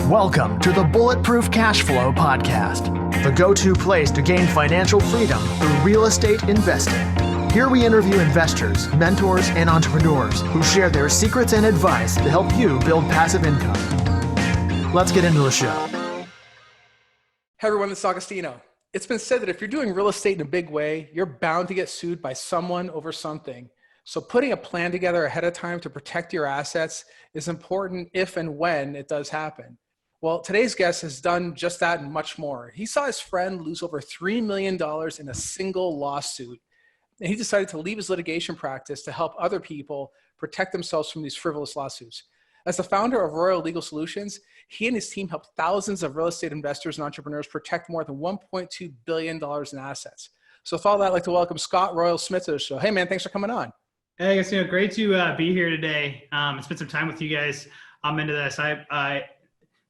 Welcome to the Bulletproof Cashflow podcast, the go-to place to gain financial freedom through real estate investing. Here we interview investors, mentors, and entrepreneurs who share their secrets and advice to help you build passive income. Let's get into the show. Hey everyone, this is Agostino. It's been said that if you're doing real estate in a big way, you're bound to get sued by someone over something. So putting a plan together ahead of time to protect your assets is important if and when it does happen. Well, today's guest has done just that and much more. He saw his friend lose over $3 million in a single lawsuit, and he decided to leave his litigation practice to help other people protect themselves from these frivolous lawsuits. As the founder of Royal Legal Solutions, he and his team helped thousands of real estate investors and entrepreneurs protect more than $1.2 billion in assets. So with all that, I'd like to welcome Scott Royal Smith to the show. Hey man, thanks for coming on. Hey, Agostino, great to be here today and spend some time with you guys. I'm into this.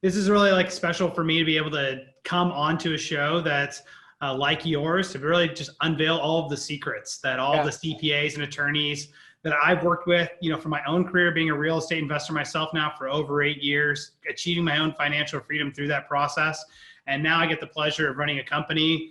This is really like special for me to be able to come onto a show that's like yours, to really just unveil all of the secrets that all the CPAs and attorneys that I've worked with, for my own career, being a real estate investor myself now for over 8 years, achieving my own financial freedom through that process. And now I get the pleasure of running a company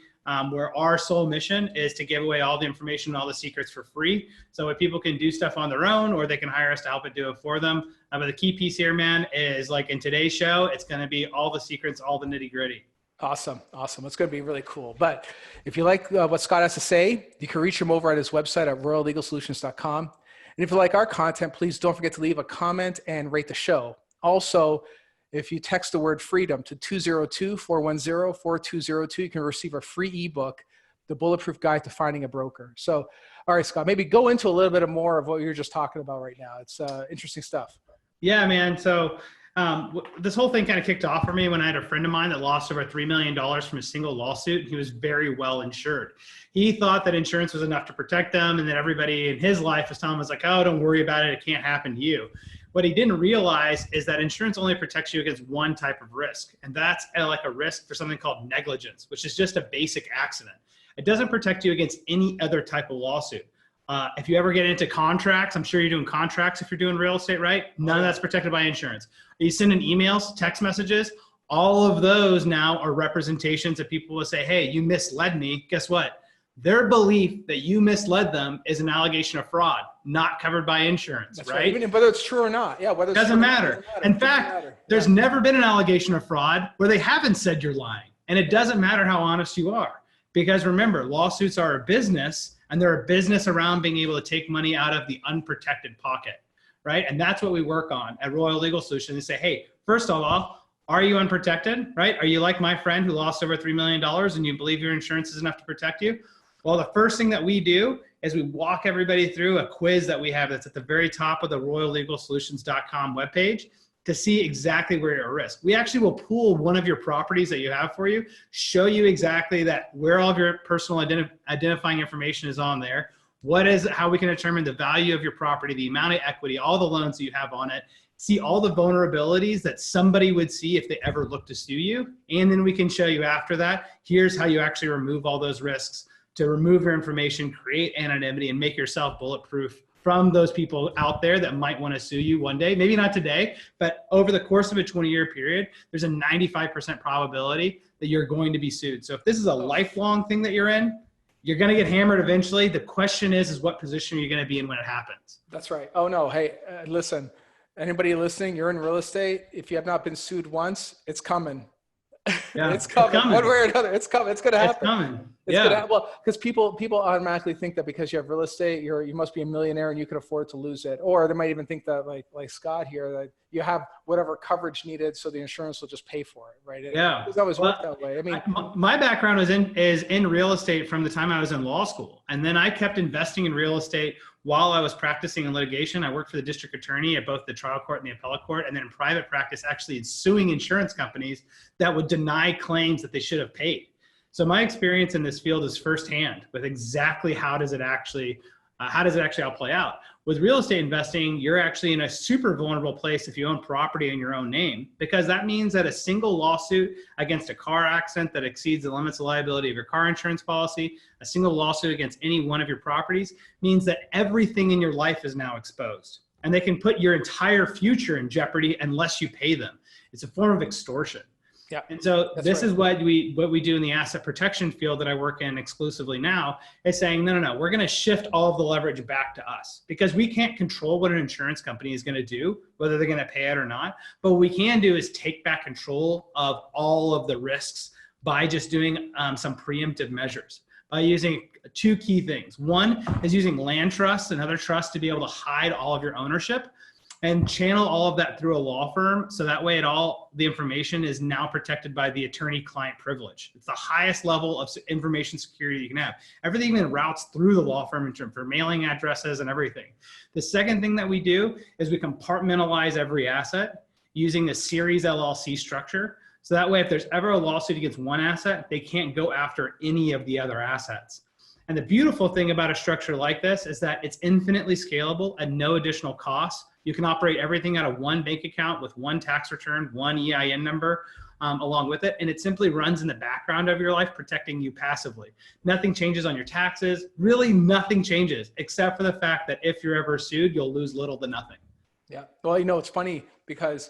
where our sole mission is to give away all the information and all the secrets for free. So if people can do stuff on their own, or they can hire us to help it do it for them. But the key piece here, man, is like in today's show, it's going to be all the secrets, all the nitty gritty. Awesome. It's going to be really cool. But if you like what Scott has to say, you can reach him over at his website at royallegalsolutions.com. And if you like our content, please don't forget to leave a comment and rate the show. Also, if you text the word freedom to 202-410-4202, you can receive a free ebook, The Bulletproof Guide to Finding a Broker. So, all right, Scott, maybe go into a little bit more of what you're just talking about right now. It's interesting stuff. Yeah, man. So this whole thing kind of kicked off for me when I had a friend of mine that lost over $3 million from a single lawsuit. He was very well insured. He thought that insurance was enough to protect them, and that everybody in his life was telling him, like, oh, don't worry about it. It can't happen to you. What he didn't realize is that insurance only protects you against one type of risk, and that's like a risk for something called negligence, which is just a basic accident. It doesn't protect you against any other type of lawsuit. If you ever get into contracts, I'm sure you're doing contracts if you're doing real estate, right? None of that's protected by insurance. Are you sending emails, text messages? All of those now are representations that people will say, hey, you misled me. Guess what? Their belief that you misled them is an allegation of fraud, not covered by insurance, right? Even whether it's true or not. Yeah, whether it's doesn't matter. In fact, there's never been an allegation of fraud where they haven't said you're lying. And it doesn't matter how honest you are. Because remember, lawsuits are a business, and they're a business around being able to take money out of the unprotected pocket, right? And that's what we work on at Royal Legal Solutions. They say, hey, first of all, are you unprotected, right? Are you like my friend who lost over $3 million and you believe your insurance is enough to protect you? Well, the first thing that we do is we walk everybody through a quiz that we have that's at the very top of the royallegalsolutions.com webpage to see exactly where you're at risk. We actually will pull one of your properties that you have for you, show you exactly that where all of your personal identifying information is on there, how we can determine the value of your property, the amount of equity, all the loans that you have on it, see all the vulnerabilities that somebody would see if they ever look to sue you. And then we can show you after that, here's how you actually remove all those risks, to remove your information, create anonymity, and make yourself bulletproof from those people out there that might want to sue you one day. Maybe not today, but over the course of a 20-year period, there's a 95% probability that you're going to be sued. So if this is a lifelong thing that you're in, you're going to get hammered eventually. The question is what position are you going to be in when it happens? That's right. Oh no. Hey, listen, anybody listening, you're in real estate. If you have not been sued once, it's coming. Yeah, it's coming. One way or another. It's coming. It's going to happen. It's coming. Well, because people automatically think that because you have real estate, you must be a millionaire and you can afford to lose it. Or they might even think that like Scott here, that you have whatever coverage needed, so the insurance will just pay for it, right? It's always worked that way. I mean, my background is in real estate from the time I was in law school, and then I kept investing in real estate while I was practicing in litigation. I worked for the district attorney at both the trial court and the appellate court, and then in private practice, actually suing insurance companies that would deny claims that they should have paid. So my experience in this field is firsthand with exactly how does it actually all play out. With real estate investing, you're actually in a super vulnerable place if you own property in your own name, because that means that a single lawsuit against a car accident that exceeds the limits of liability of your car insurance policy, a single lawsuit against any one of your properties, means that everything in your life is now exposed. and they can put your entire future in jeopardy unless you pay them. It's a form of extortion. Yeah. And so this right. is what we do in the asset protection field that I work in exclusively now, is saying, no, we're going to shift all of the leverage back to us, because we can't control what an insurance company is going to do, whether they're going to pay it or not. But what we can do is take back control of all of the risks by just doing some preemptive measures, by using two key things. One is using land trusts and other trusts to be able to hide all of your ownership and channel all of that through a law firm. So that way the information is now protected by the attorney-client privilege. It's the highest level of information security you can have. Everything even routes through the law firm in terms for mailing addresses and everything. The second thing that we do is we compartmentalize every asset using the series LLC structure. So that way, if there's ever a lawsuit against one asset, they can't go after any of the other assets. And the beautiful thing about a structure like this is that it's infinitely scalable at no additional cost. You can operate everything out of one bank account with one tax return, one EIN number along with it. And it simply runs in the background of your life, protecting you passively. Nothing changes on your taxes. Really nothing changes, except for the fact that if you're ever sued, you'll lose little to nothing. Yeah. Well, you know, it's funny because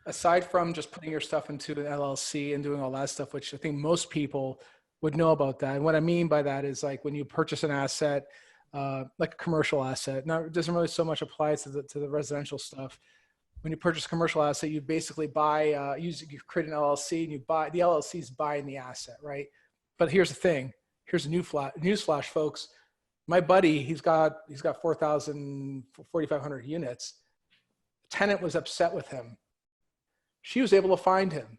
aside from just putting your stuff into an LLC and doing all that stuff, which I think most people would know about that. And what I mean by that is, like, when you purchase an asset, like a commercial asset, now it doesn't really so much apply to the residential stuff. When you purchase a commercial asset, you basically buy, you create an LLC, and the LLC is buying the asset, right? But here's the thing. Here's a newsflash, folks. My buddy, he's got 4,500 units. The tenant was upset with him. She was able to find him,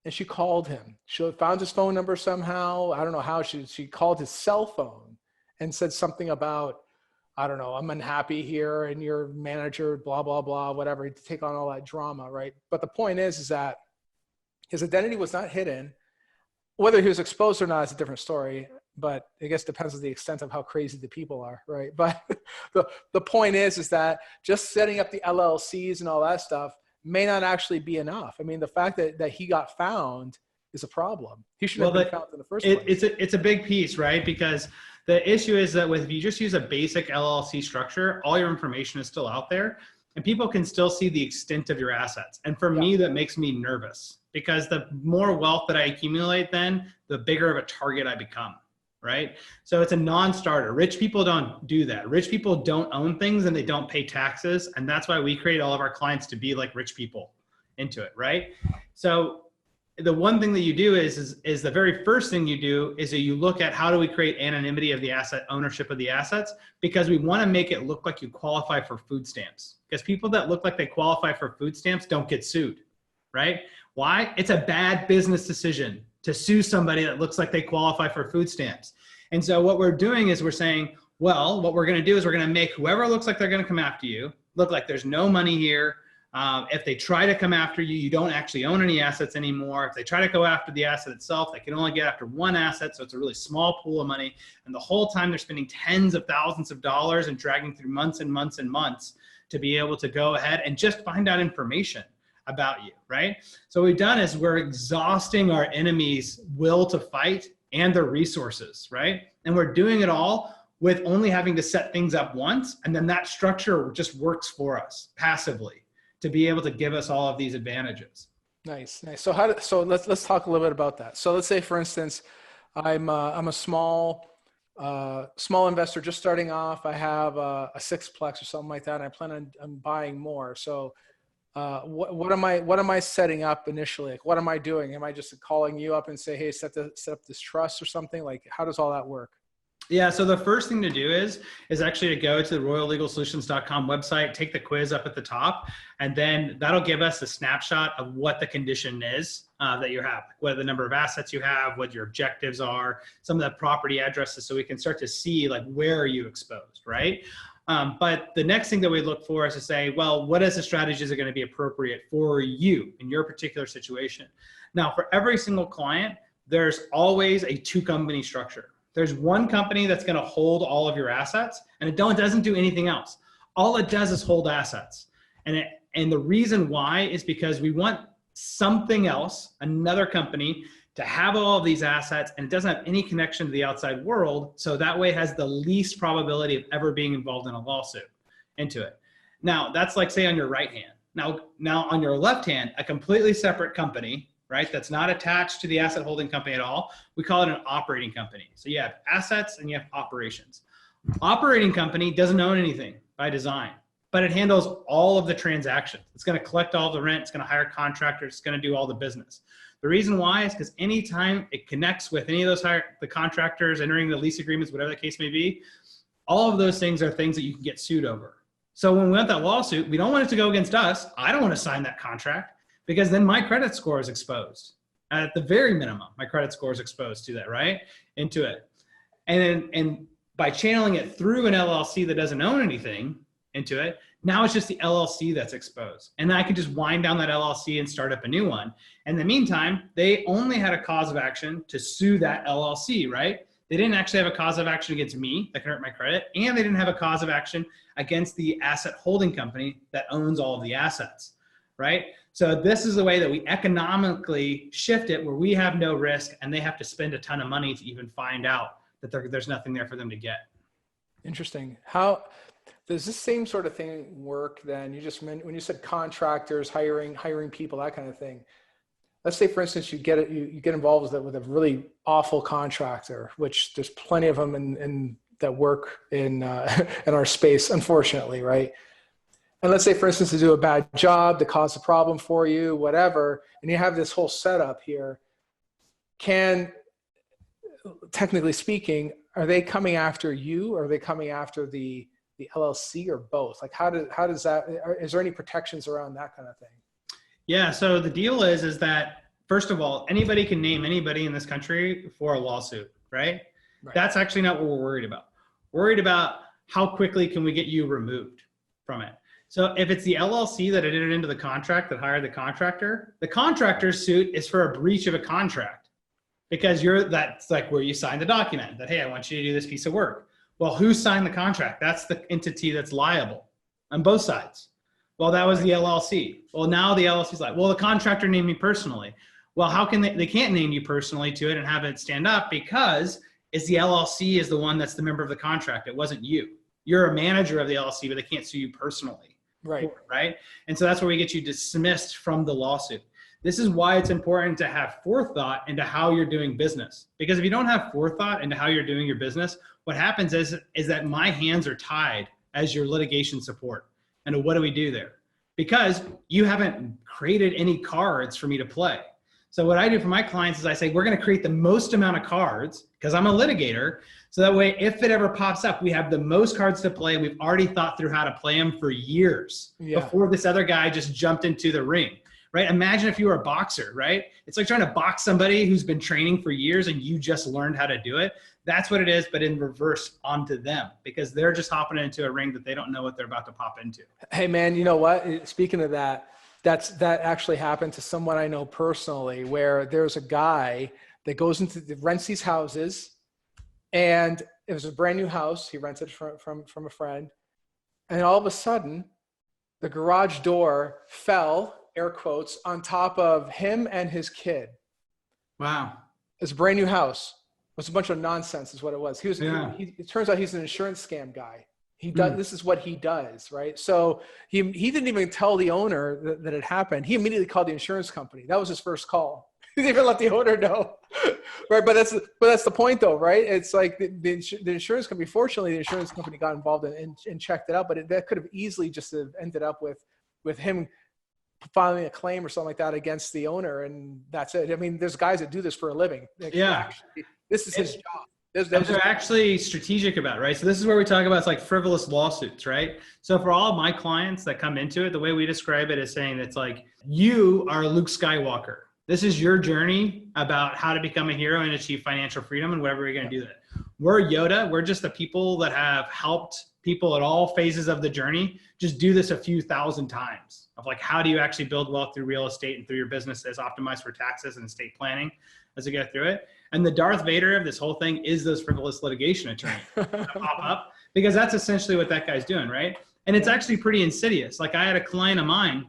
and she called him. She found his phone number somehow. I don't know how. She called his cell phone and said something about, I don't know, I'm unhappy here, and your manager, blah, blah, blah, whatever, to take on all that drama, right? But the point is that his identity was not hidden. Whether he was exposed or not is a different story, but I guess it depends on the extent of how crazy the people are, right? But the point is that just setting up the LLCs and all that stuff may not actually be enough. I mean, the fact that he got found is a problem. He should have been found in the first place. It's a big piece, right? Because the issue is that if you just use a basic LLC structure, all your information is still out there, and people can still see the extent of your assets. And for me, that makes me nervous, because the more wealth that I accumulate, then the bigger of a target I become, right? So it's a non-starter. Rich people don't do that. Rich people don't own things, and they don't pay taxes. And that's why we create all of our clients to be like rich people into it, right? So the one thing that you do is the very first thing you do is that you look at how do we create anonymity of the asset, ownership of the assets, because we want to make it look like you qualify for food stamps. Because people that look like they qualify for food stamps don't get sued, right? Why? It's a bad business decision to sue somebody that looks like they qualify for food stamps. And so what we're doing is we're saying, well, what we're going to do is we're going to make whoever looks like they're going to come after you look like there's no money here. If they try to come after you, you don't actually own any assets anymore. If they try to go after the asset itself, they can only get after one asset. So it's a really small pool of money. And the whole time they're spending tens of thousands of dollars and dragging through months and months and months to be able to go ahead and just find out information about you, right? So what we've done is we're exhausting our enemies' will to fight and their resources, right? And we're doing it all with only having to set things up once. And then that structure just works for us passively to be able to give us all of these advantages. Nice. So let's talk a little bit about that. So let's say, for instance, I'm a small investor just starting off. I have a sixplex or something like that, and I plan on buying more. So what am I setting up initially? Like, what am I doing? Am I just calling you up and say, hey, set up this trust or something? Like, how does all that work? Yeah, so the first thing to do is actually to go to the royallegalsolutions.com website, take the quiz up at the top, and then that'll give us a snapshot of what the condition is that you have, what the number of assets you have, what your objectives are, some of the property addresses, so we can start to see, like, where are you exposed, right? But the next thing that we look for is to say, well, what is the strategies that are going to be appropriate for you in your particular situation? Now, for every single client, there's always a two-company structure. There's one company that's going to hold all of your assets, and it doesn't do anything else. All it does is hold assets. And the reason why is because we want something else, another company, to have all of these assets, and it doesn't have any connection to the outside world. So that way it has the least probability of ever being involved in a lawsuit into it. Now that's like, say, on your right hand. Now on your left hand, a completely separate company, right? That's not attached to the asset holding company at all. We call it an operating company. So you have assets and you have operations. Operating company doesn't own anything by design, but it handles all of the transactions. It's going to collect all the rent. It's going to hire contractors. It's going to do all the business. The reason why is because anytime it connects with any of those the contractors, entering the lease agreements, whatever the case may be, all of those things are things that you can get sued over. So when we want that lawsuit, we don't want it to go against us. I don't want to sign that contract because then my credit score is exposed. At the very minimum, my credit score is exposed to that, right? Into it. And by channeling it through an LLC that doesn't own anything into it, now it's just the LLC that's exposed. And I can just wind down that LLC and start up a new one. In the meantime, they only had a cause of action to sue that LLC, right? They didn't actually have a cause of action against me that can hurt my credit, and they didn't have a cause of action against the asset holding company that owns all of the assets, right? So this is the way that we economically shift it, where we have no risk and they have to spend a ton of money to even find out that there's nothing there for them to get. Interesting. How does this same sort of thing work then? You just meant when you said contractors, hiring people, that kind of thing. Let's say, for instance, you get involved with a really awful contractor, which there's plenty of them in that work in our space, unfortunately, right? And let's say, for instance, they do a bad job, they cause a problem for you, whatever, and you have this whole setup here. Technically speaking, are they coming after you, or are they coming after the LLC, or both? Like, how does that? Is there any protections around that kind of thing? Yeah. So the deal is that, first of all, anybody can name anybody in this country for a lawsuit, right? That's actually not what we're worried about. We're worried about how quickly can we get you removed from it. So if it's the LLC that entered into the contract that hired the contractor's suit is for a breach of a contract, because that's like where you sign the document that, hey, I want you to do this piece of work. Well, who signed the contract? That's the entity that's liable on both sides. Well, that was the LLC. Well, now the LLC's like, well, the contractor named me personally. Well, how can they can't name you personally to it and have it stand up, because it's the LLC is the one that's the member of the contract. It wasn't you. You're a manager of the LLC, but they can't sue you personally. Right. Right. And so that's where we get you dismissed from the lawsuit. This is why it's important to have forethought into how you're doing business. Because if you don't have forethought into how you're doing your business, what happens is that my hands are tied as your litigation support. And what do we do there? Because you haven't created any cards for me to play. So what I do for my clients is I say, we're going to create the most amount of cards, because I'm a litigator. So that way, if it ever pops up, we have the most cards to play. We've already thought through how to play them for years before this other guy just jumped into the ring, right? Imagine if you were a boxer, right? It's like trying to box somebody who's been training for years and you just learned how to do it. That's what it is, but in reverse onto them, because they're just hopping into a ring that they don't know what they're about to pop into. Hey man, you know what? Speaking of that, that actually happened to someone I know personally, where there's a guy that rents these houses, and it was a brand new house. He rented from a friend. And all of a sudden the garage door fell, air quotes, on top of him and his kid. Wow. It's a brand new house. It was a bunch of nonsense is what it was. It turns out he's an insurance scam guy. He does. This is what he does, right? So he didn't even tell the owner that it happened. He immediately called the insurance company. That was his first call. He didn't even let the owner know, right? But that's the point, though, right? It's like the insurance company. Fortunately, the insurance company got involved and checked it out. But that could have easily just have ended up with him filing a claim or something like that against the owner, and that's it. I mean, there's guys that do this for a living. Actually, this is his job. They're actually strategic about it, right? So this is where we talk about, it's like frivolous lawsuits, right? So for all of my clients that come into it, the way we describe it is saying it's like, you are Luke Skywalker. This is your journey about how to become a hero and achieve financial freedom and whatever you're going to do that. We're Yoda. We're just the people that have helped people at all phases of the journey just do this a few thousand times, of like, how do you actually build wealth through real estate and through your businesses, optimize for taxes and estate planning as we go through it. And the Darth Vader of this whole thing is those frivolous litigation attorneys that pop up, because that's essentially what that guy's doing, right? And it's actually pretty insidious. Like, I had a client of mine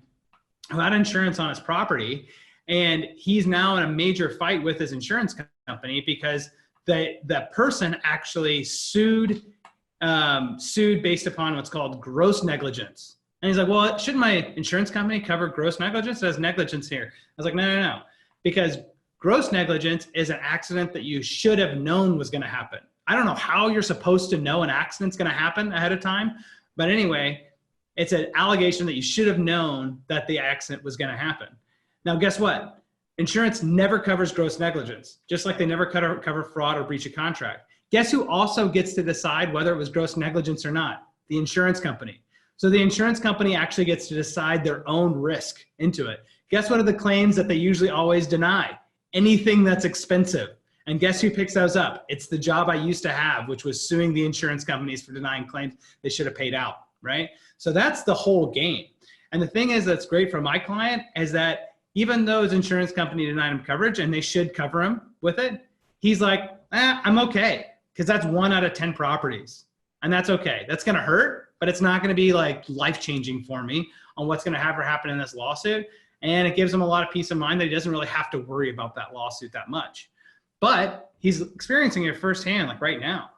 who had insurance on his property, and he's now in a major fight with his insurance company because that person actually sued based upon what's called gross negligence. And he's like, well, shouldn't my insurance company cover gross negligence? It says negligence here. I was like, no. Because gross negligence is an accident that you should have known was going to happen. I don't know how you're supposed to know an accident's going to happen ahead of time. But anyway, it's an allegation that you should have known that the accident was going to happen. Now, guess what? Insurance never covers gross negligence, just like they never cover fraud or breach of contract. Guess who also gets to decide whether it was gross negligence or not? The insurance company. So the insurance company actually gets to decide their own risk into it. Guess what are the claims that they usually always deny? Anything that's expensive. And guess who picks those up? It's the job I used to have, which was suing the insurance companies for denying claims they should have paid out, right? So that's the whole game. And the thing is that's great for my client is that even though his insurance company denied him coverage and they should cover him with it, he's like, I'm okay. Because that's 1 out of 10 properties. And that's okay. That's going to hurt, but it's not going to be like life-changing for me on what's going to happen in this lawsuit. And it gives him a lot of peace of mind that he doesn't really have to worry about that lawsuit that much. But he's experiencing it firsthand, like right now.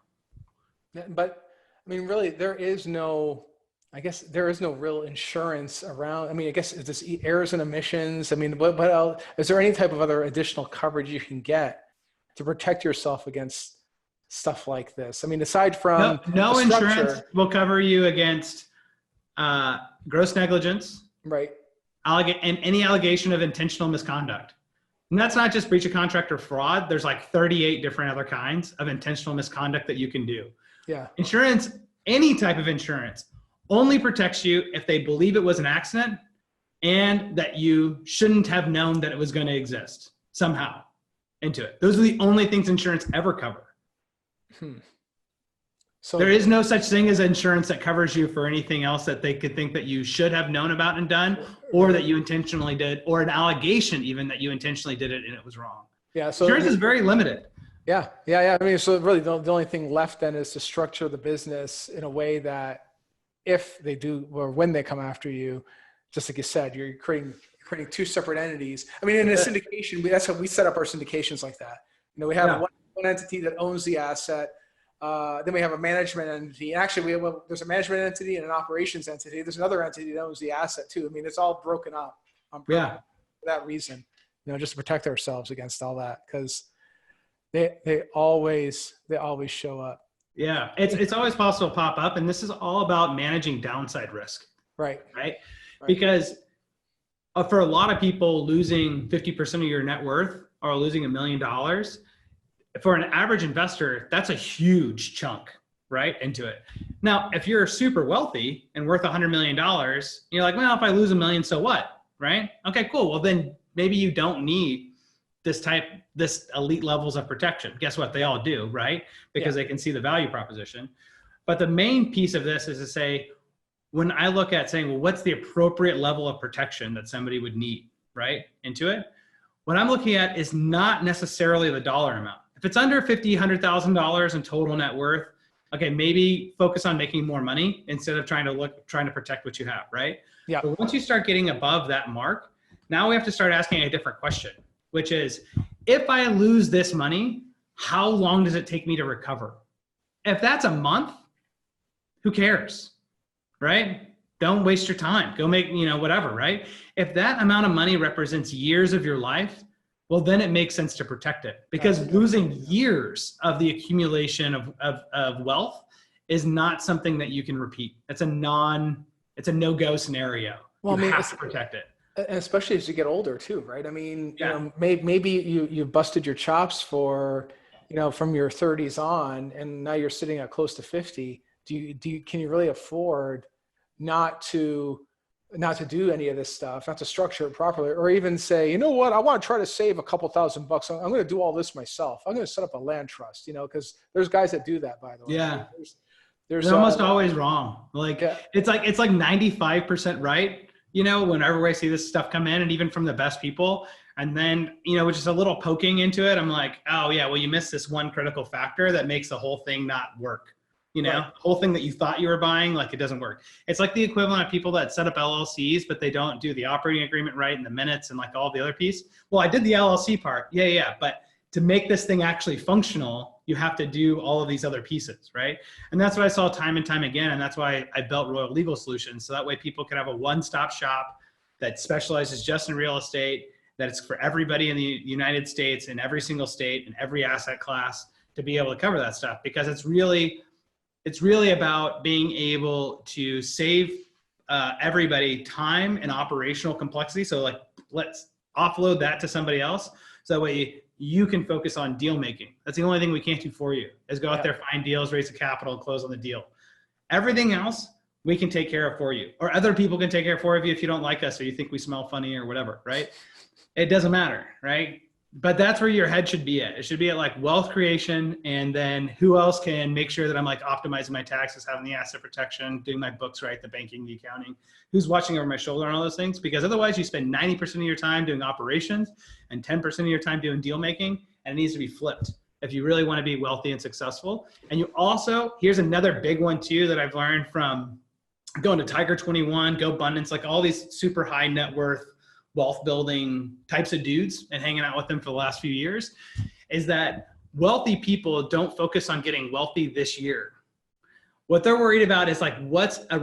Yeah, but I mean, really, there is no real insurance around. I mean, I guess is this errors and omissions? I mean, what else? Is there any type of other additional coverage you can get to protect yourself against stuff like this? I mean, aside from no insurance will cover you against gross negligence, right? And any allegation of intentional misconduct. And that's not just breach of contract or fraud. There's like 38 different other kinds of intentional misconduct that you can do. Yeah. Insurance, any type of insurance, only protects you if they believe it was an accident and that you shouldn't have known that it was going to exist somehow into it. Those are the only things insurance ever cover. So there is no such thing as insurance that covers you for anything else that they could think that you should have known about and done, or that you intentionally did, or an allegation even that you intentionally did it and it was wrong. Yeah. So insurance is very limited. Yeah. I mean, so really the only thing left then is to structure the business in a way that if they do, or when they come after you, just like you said, you're creating 2 separate entities. I mean, in a syndication, that's how we set up our syndications like that. You know, we have one entity that owns the asset. Then we have a management entity. Actually, there's a management entity and an operations entity. There's another entity that owns the asset too. I mean, it's all broken up. For that reason, you know, just to protect ourselves against all that, because they always show up. Yeah, it's always possible to pop up, and this is all about managing downside risk. Right. Because for a lot of people, losing 50% of your net worth or losing $1 million, for an average investor, that's a huge chunk, right, into it. Now, if you're super wealthy and worth $100 million, you're like, well, if I lose $1 million, so what, right? Okay, cool. Well, then maybe you don't need this elite levels of protection. Guess what? They all do, right? Because they can see the value proposition. But the main piece of this is to say, when I look at saying, well, what's the appropriate level of protection that somebody would need, right, into it? What I'm looking at is not necessarily the dollar amount. If it's under $50,000, $100,000 in total net worth, okay, maybe focus on making more money instead of trying to protect what you have, right? Yeah. But once you start getting above that mark, now we have to start asking a different question, which is, if I lose this money, how long does it take me to recover? If that's a month, who cares, right? Don't waste your time. Go make, whatever, right? If that amount of money represents years of your life, well, then it makes sense to protect it, because losing years of the accumulation of wealth is not something that you can repeat. It's a no-go scenario. Well, you have to protect it. And especially as you get older too, right? I mean, maybe you busted your chops for, from your 30s on, and now you're sitting at close to 50. Can you really afford not to do any of this stuff, not to structure it properly, or even say, you know what, I want to try to save a couple $1,000. I'm going to do all this myself. I'm going to set up a land trust, because there's guys that do that, by the way. Yeah. They're almost always wrong. It's like 95% right, whenever I see this stuff come in, and even from the best people. And then, with just a little poking into it, I'm like, oh yeah, well, you missed this one critical factor that makes the whole thing not work. The whole thing that you thought you were buying, it doesn't work. It's like the equivalent of people that set up LLCs, but they don't do the operating agreement right and the minutes and all the other piece. Well, I did the LLC part. Yeah. But to make this thing actually functional, you have to do all of these other pieces, right? And that's what I saw time and time again. And that's why I built Royal Legal Solutions. So that way people can have a one-stop shop that specializes just in real estate, that it's for everybody in the United States, in every single state, in every asset class, to be able to cover that stuff. Because it's really about being able to save everybody time and operational complexity. So like, let's offload that to somebody else. So that way you can focus on deal making. That's the only thing we can't do for you, is go out there, find deals, raise the capital, and close on the deal. Everything else we can take care of for you, or other people can take care of for you if you don't like us or you think we smell funny or whatever, right? It doesn't matter, right? But that's where your head should be at. It should be at like wealth creation, and then who else can make sure that I'm like optimizing my taxes, having the asset protection, doing my books right, the banking, the accounting, who's watching over my shoulder and all those things. Because otherwise you spend 90% of your time doing operations and 10% of your time doing deal making, and it needs to be flipped if you really want to be wealthy and successful. And you also, here's another big one too that I've learned from going to Tiger 21, Go Abundance, like all these super high net worth wealth building types of dudes and hanging out with them for the last few years, is that wealthy people don't focus on getting wealthy this year. What they're worried about is like, what's a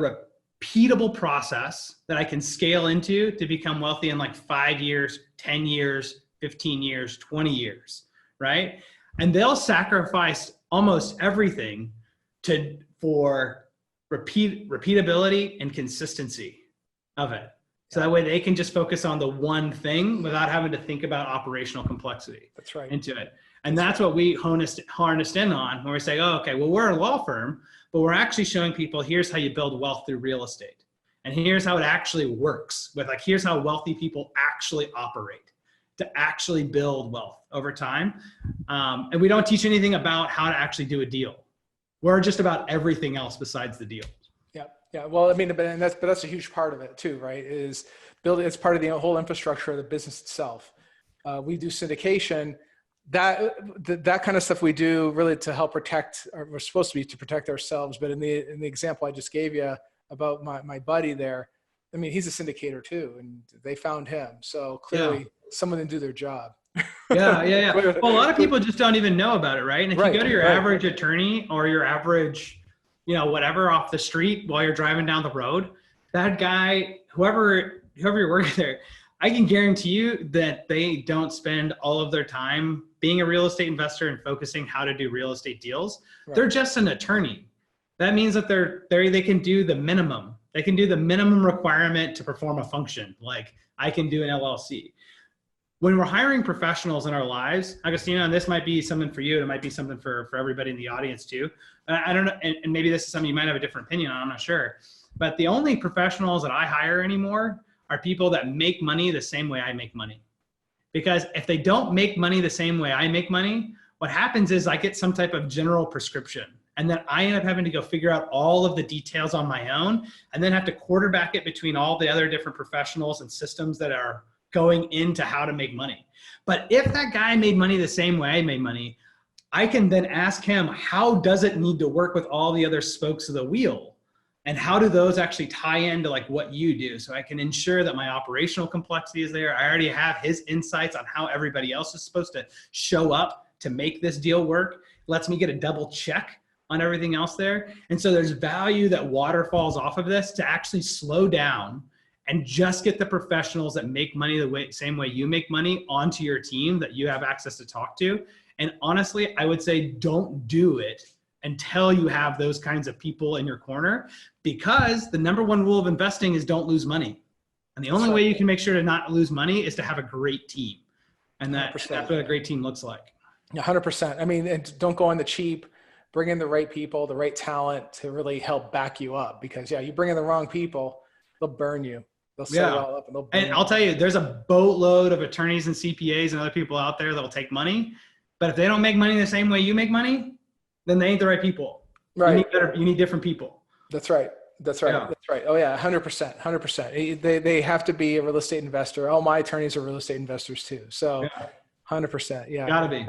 repeatable process that I can scale into to become wealthy in like 5 years, 10 years, 15 years, 20 years, right? And they'll sacrifice almost everything for repeatability and consistency of it. So that way they can just focus on the one thing without having to think about operational complexity. That's right. Into it. And that's what we harnessed in on, when we say, oh, okay, well, we're a law firm, but we're actually showing people, here's how you build wealth through real estate. And here's how it actually works with like, here's how wealthy people actually operate to actually build wealth over time. And we don't teach anything about how to actually do a deal. We're just about everything else besides the deal. Yeah. Well, I mean, but that's a huge part of it too, right? Is building, it's part of the whole infrastructure of the business itself. We do syndication, that kind of stuff we do really to help protect, or we're supposed to be to protect ourselves. But in the example I just gave you about my buddy there, I mean, he's a syndicator too, and they found him. So clearly someone didn't do their job. Yeah. Well, a lot of people just don't even know about it, right? And if you go to your average attorney or your average, whatever off the street while you're driving down the road, that guy, whoever you're working there, I can guarantee you that they don't spend all of their time being a real estate investor and focusing how to do real estate deals. Right. They're just an attorney. That means that they can do the minimum. They can do the minimum requirement to perform a function. Like I can do an LLC. When we're hiring professionals in our lives, Agostino, and this might be something for you, it might be something for everybody in the audience too. I don't know, and maybe this is something you might have a different opinion on, I'm not sure. But the only professionals that I hire anymore are people that make money the same way I make money. Because if they don't make money the same way I make money, what happens is I get some type of general prescription. And then I end up having to go figure out all of the details on my own, and then have to quarterback it between all the other different professionals and systems that are going into how to make money. But if that guy made money the same way I made money, I can then ask him, how does it need to work with all the other spokes of the wheel? And how do those actually tie into like what you do? So I can ensure that my operational complexity is there. I already have his insights on how everybody else is supposed to show up to make this deal work. Lets me get a double check on everything else there. And so there's value that waterfalls off of this to actually slow down and just get the professionals that make money the same way you make money onto your team that you have access to talk to. And honestly, I would say don't do it until you have those kinds of people in your corner, because the number one rule of investing is don't lose money. And the only way you can make sure to not lose money is to have a great team. And that's what a great team looks like. 100%. I mean, and don't go on the cheap. Bring in the right people, the right talent to really help back you up, because you bring in the wrong people, they'll burn you. They'll set it all up and they'll burn you. I'll tell you, there's a boatload of attorneys and CPAs and other people out there that'll take money, but if they don't make money the same way you make money, then they ain't the right people. Right. You need different people. That's right. Yeah. That's right. Oh yeah. 100%. They have to be a real estate investor. All my attorneys are real estate investors too. So 100%. Yeah. Gotta be.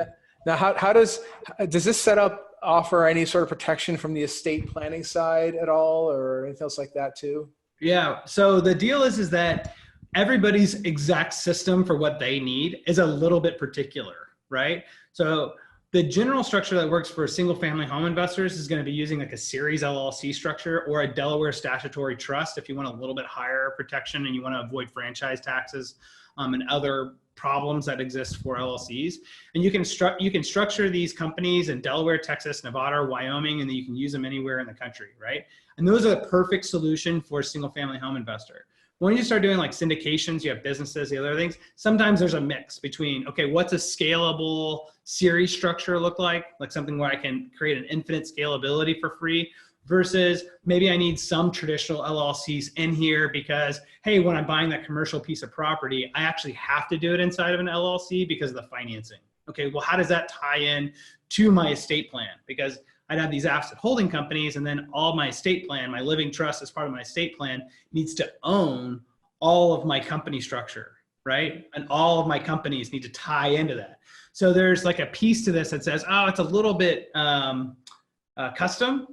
Now, how does this setup offer any sort of protection from the estate planning side at all, or anything else like that too? Yeah. So the deal is that everybody's exact system for what they need is a little bit particular. right? So the general structure that works for single family home investors is going to be using like a series LLC structure or a Delaware statutory trust if you want a little bit higher protection and you want to avoid franchise taxes and other problems that exist for LLCs. And you can structure these companies in Delaware, Texas, Nevada, or Wyoming, and then you can use them anywhere in the country, right? And those are the perfect solution for a single family home investor. When you start doing like syndications, you have businesses, the other things, sometimes there's a mix between, okay, what's a scalable series structure look like something where I can create an infinite scalability for free versus maybe I need some traditional LLCs in here because, hey, when I'm buying that commercial piece of property, I actually have to do it inside of an LLC because of the financing. Okay, well, how does that tie in to my estate plan? Because I'd have these asset holding companies and then all my estate plan, my living trust as part of my estate plan needs to own all of my company structure, right? And all of my companies need to tie into that. So there's like a piece to this that says, oh, it's a little bit custom,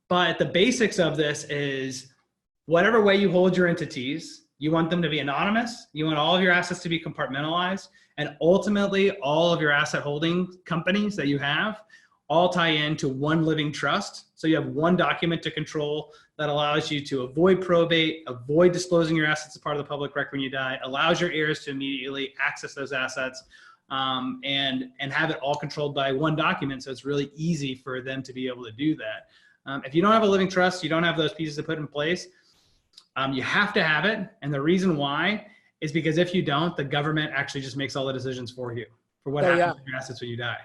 but the basics of this is whatever way you hold your entities, you want them to be anonymous, you want all of your assets to be compartmentalized, and ultimately all of your asset holding companies that you have all tie into one living trust. So you have one document to control that allows you to avoid probate, avoid disclosing your assets as part of the public record when you die, allows your heirs to immediately access those assets, and have it all controlled by one document. So it's really easy for them to be able to do that. If you don't have a living trust, you don't have those pieces to put in place, you have to have it. And the reason why is because if you don't, the government actually just makes all the decisions for you for what happens to your assets when you die.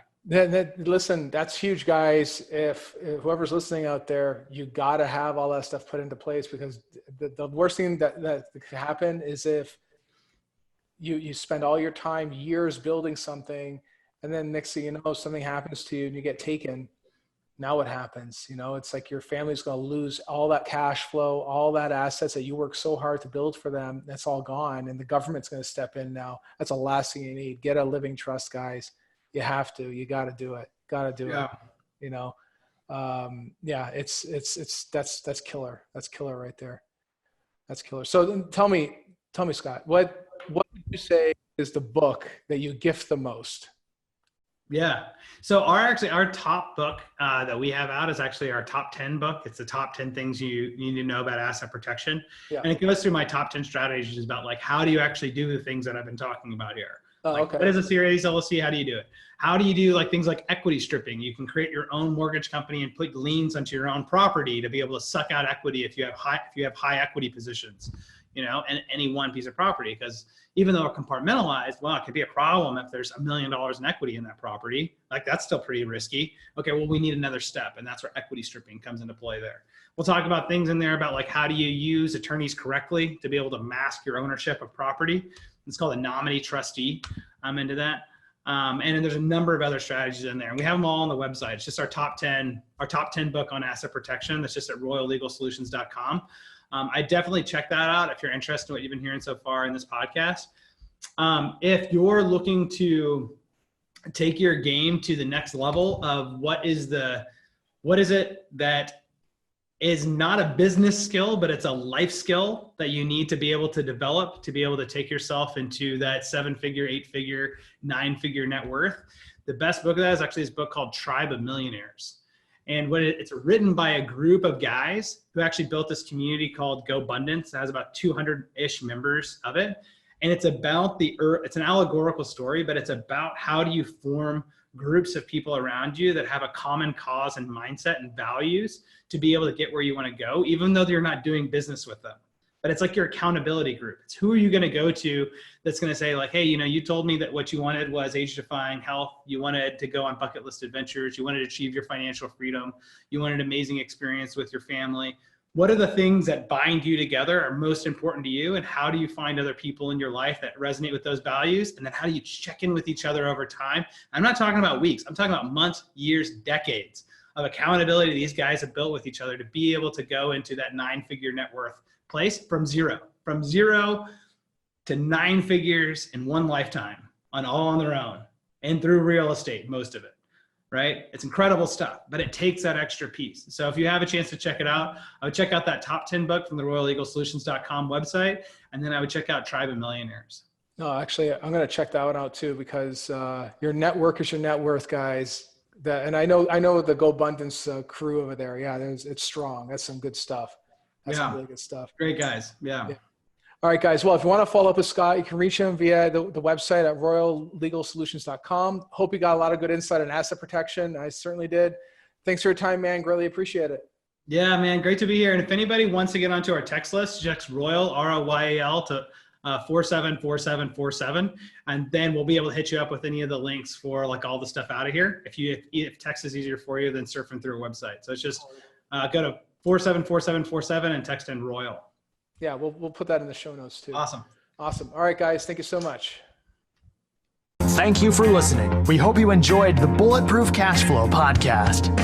Listen, that's huge, guys. If whoever's listening out there, you got to have all that stuff put into place, because the worst thing that could happen is if you spend all your time, years building something, and then next thing you know, something happens to you and you get taken. Now what happens? You know, it's like your family's going to lose all that cash flow, all that assets that you worked so hard to build for them. That's all gone. And the government's going to step in now. That's the last thing you need. Get a living trust, guys. You have to, you got to do it. Got to do it. You know? That's killer. That's killer right there. That's killer. So then tell me, Scott, what would you say is the book that you gift the most? Yeah. So our top book that we have out is actually our top 10 book. It's the top 10 things you need to know about asset protection. Yeah. And it goes through my top 10 strategies about like, how do you actually do the things that I've been talking about here? What is a series LLC? How do you do it? How do you do like things like equity stripping? You can create your own mortgage company and put liens onto your own property to be able to suck out equity if you have high equity positions, you know, and any one piece of property. Because even though it's compartmentalized, well, it could be a problem if there's $1 million in equity in that property. Like that's still pretty risky. Okay, well, we need another step, and that's where equity stripping comes into play there. We'll talk about things in there about like how do you use attorneys correctly to be able to mask your ownership of property. It's called a nominee trustee. I'm into that. And then there's a number of other strategies in there. And we have them all on the website. It's just our top 10 book on asset protection. That's just at royallegalsolutions.com. I definitely check that out if you're interested in what you've been hearing so far in this podcast. If you're looking to take your game to the next level of what is it that is not a business skill, but it's a life skill that you need to be able to develop to be able to take yourself into that 7-figure, 8-figure, 9-figure net worth. The best book of that is actually this book called Tribe of Millionaires. And it's written by a group of guys who actually built this community called GoBundance. It has about 200-ish members of it. And it's about it's an allegorical story, but it's about how do you form groups of people around you that have a common cause and mindset and values to be able to get where you want to go, even though you're not doing business with them. But it's like your accountability group. It's who are you going to go to that's going to say like, hey, you know, you told me that what you wanted was age-defying health. You wanted to go on bucket list adventures. You wanted to achieve your financial freedom. You wanted amazing experience with your family. What are the things that bind you together are most important to you? And how do you find other people in your life that resonate with those values? And then how do you check in with each other over time? I'm not talking about weeks. I'm talking about months, years, decades of accountability these guys have built with each other to be able to go into that 9-figure net worth place from zero to 9 figures in one lifetime all on their own and through real estate, most of it. Right? It's incredible stuff, but it takes that extra piece. So if you have a chance to check it out, I would check out that top 10 book from the royallegalsolutions.com website. And then I would check out Tribe of Millionaires. No, actually, I'm going to check that one out too, because your network is your net worth, guys. And I know the GoBundance crew over there. Yeah, it's strong. That's some good stuff. That's some really good stuff. Great guys. Yeah. All right, guys. Well, if you want to follow up with Scott, you can reach him via the website at royallegalsolutions.com. Hope you got a lot of good insight on asset protection. I certainly did. Thanks for your time, man. Greatly appreciate it. Yeah, man. Great to be here. And if anybody wants to get onto our text list, text Royal, ROYAL, to 474747, and then we'll be able to hit you up with any of the links for like all the stuff out of here. If text is easier for you than surfing through a website. So it's just go to 474747 and text in Royal. Yeah, we'll put that in the show notes too. Awesome. All right, guys. Thank you so much. Thank you for listening. We hope you enjoyed the Bulletproof Cashflow podcast.